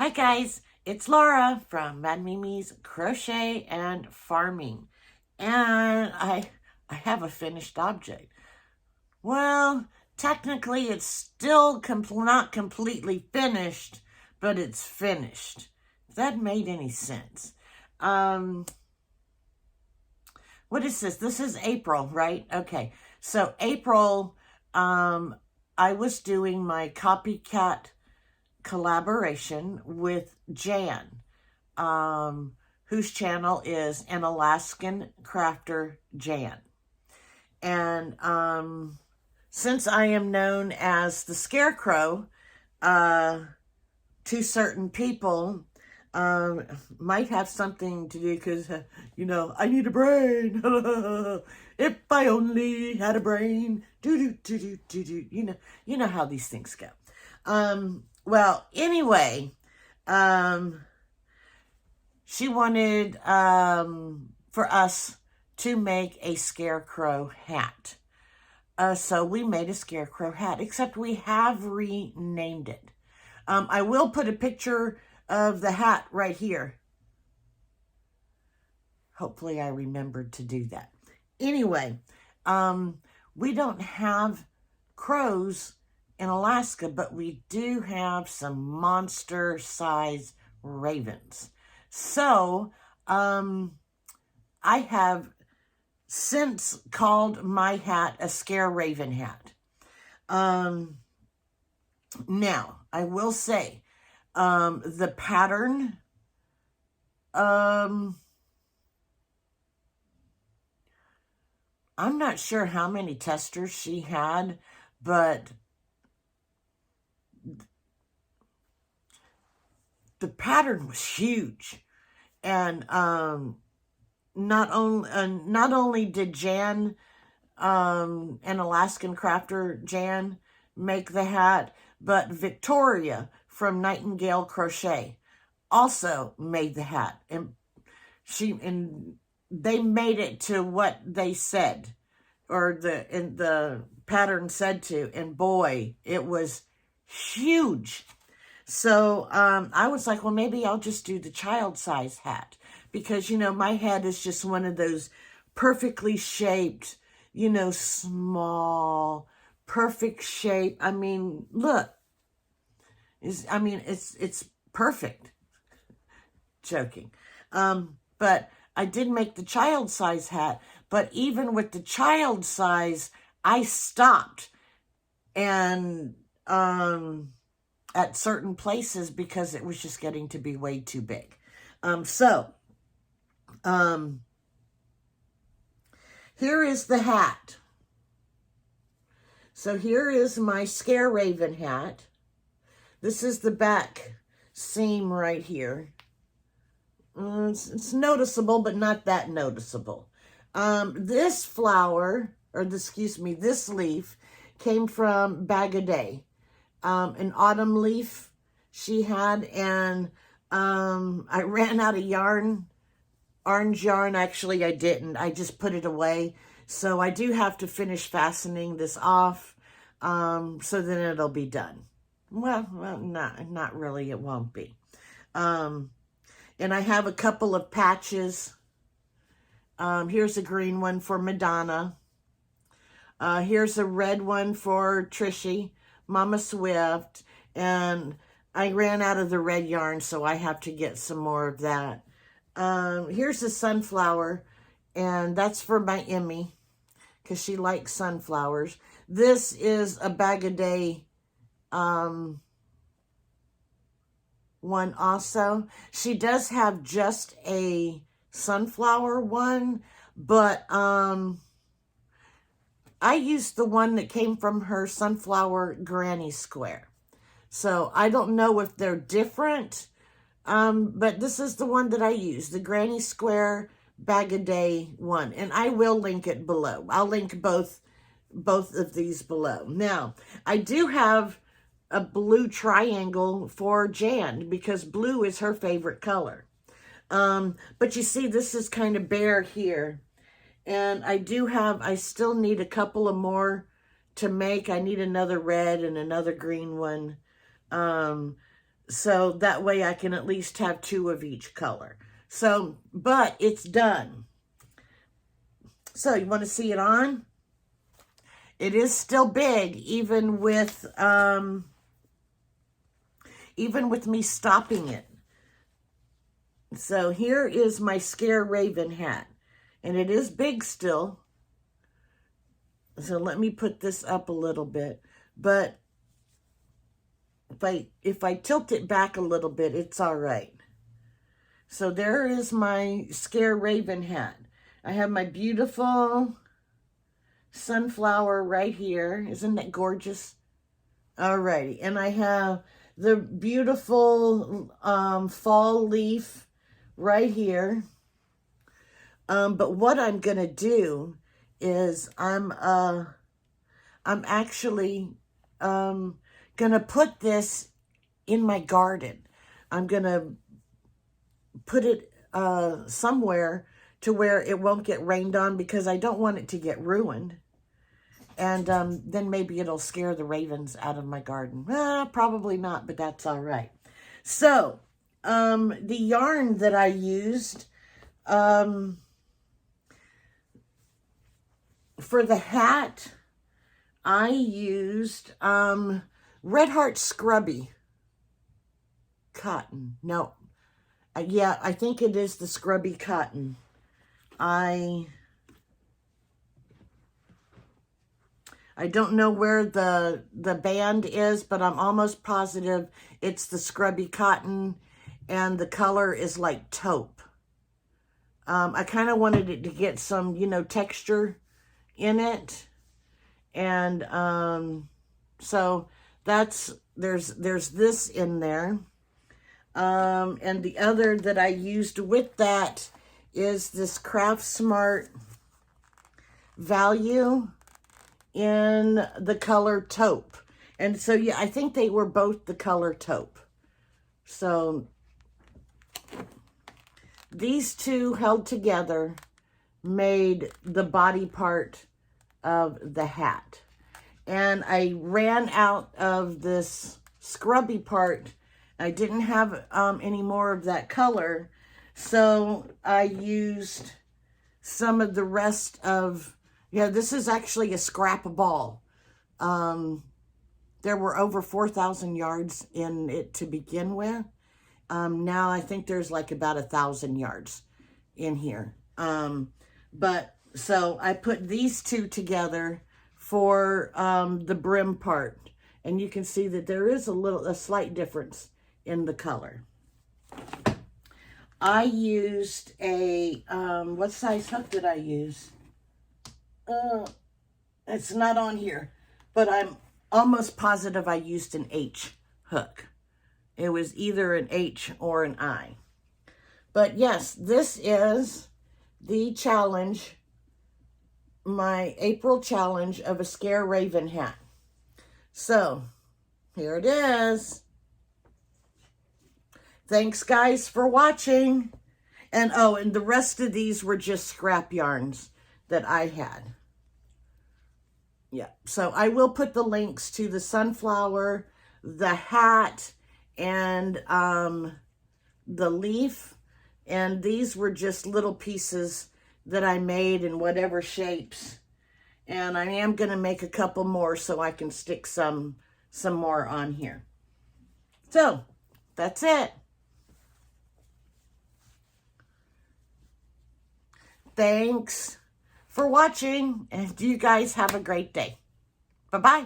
Hi guys, it's Laura from Mad Mimi's Crochet and Farming, and I have a finished object. Well, technically it's still not completely finished, but it's finished. If that made any sense. What is this? This is April, right? Okay, so April, I was doing my copycat collaboration with Jan, whose channel is An Alaskan Crafter Jan. And since I am known as the Scarecrow to certain people, might have something to do because, I need a brain. If I only had a brain. Do. You know how these things go. Well, anyway, she wanted for us to make a scarecrow hat. So we made a scarecrow hat, except we have renamed it. I will put a picture of the hat right here. Hopefully I remembered to do that. Anyway, we don't have crows in Alaska, but we do have some monster size ravens. So I have since called my hat a Scareraven Hat. Now I will say the pattern I'm not sure how many testers she had, but the pattern was huge. And not only did Jan, an Alaskan Crafter Jan, make the hat, but Victoria from Nightingale Crochet also made the hat. And they made it to what they said, or the pattern said to, and boy, it was huge. So I was like, well, maybe I'll just do the child size hat, because, my head is just one of those perfectly shaped, small, perfect shape. I mean, look, it's perfect. Joking. But I did make the child size hat, but even with the child size, I stopped and at certain places because it was just getting to be way too big. Here is the hat. So here is my Scareraven hat. This is the back seam right here. It's noticeable, but not that noticeable. This flower, this leaf came from Bag a Day. An autumn leaf she had, and I ran out of yarn, orange yarn. Actually, I didn't. I just put it away. So I do have to finish fastening this off, so then it'll be done. Well, not really. It won't be. And I have a couple of patches. Here's a green one for Madonna. Here's a red one for Trishy, Mama Swift. And I ran out of the red yarn, so I have to get some more of that. Here's a sunflower, and that's for my Emmy, because she likes sunflowers. This is a Bag a Day one also. She does have just a sunflower one, but I used the one that came from her sunflower granny square. So I don't know if they're different, but this is the one that I use, the granny square Bag a Day one, and I will link it below. I'll link both of these below. Now, I do have a blue triangle for Jan, because blue is her favorite color. But you see, this is kind of bare here. And I still need a couple of more to make. I need another red and another green one. So that way I can at least have 2 of each color. So, but it's done. So you want to see it on? It is still big, even with me stopping it. So here is my Scareraven hat, and it is big still. So let me put this up a little bit, but if I tilt it back a little bit, it's all right. So there is my Scareraven hat. I have my beautiful sunflower right here. Isn't that gorgeous? Alrighty, and I have the beautiful fall leaf right here. But what I'm gonna do is I'm actually gonna put this in my garden. I'm gonna put it somewhere to where it won't get rained on, because I don't want it to get ruined. And then maybe it'll scare the ravens out of my garden. Probably not, but that's all right. So the yarn that I used for the hat, I used Red Heart Scrubby cotton. No, yeah, I think it is the Scrubby cotton. I don't know where the band is, but I'm almost positive it's the Scrubby cotton, and the color is like taupe. I kind of wanted it to get some, you know, texture in it. And so there's this in there. And the other that I used with that is this Craft Smart Value in the color taupe. And so, yeah, I think they were both the color taupe. So these two held together made the body part of the hat. And I ran out of this scrubby part. I didn't have any more of that color, so I used some of the rest of, yeah, this is actually a scrap ball. There were over 4,000 yards in it to begin with. Now I think there's like about 1,000 yards in here. But so I put these two together for the brim part, and you can see that there is a slight difference in the color. I used a what size hook did I use? It's not on here, but I'm almost positive I used an H hook. It was either an H or an I. But yes, this is the challenge, my April challenge of a Scareraven hat. So here it is. Thanks, guys, for watching. And oh, and the rest of these were just scrap yarns that I had. Yeah, so I will put the links to the sunflower, the hat, and the leaf. And these were just little pieces that I made in whatever shapes. And I am going to make a couple more so I can stick some more on here. So that's it. Thanks for watching, and you guys have a great day. Bye-bye.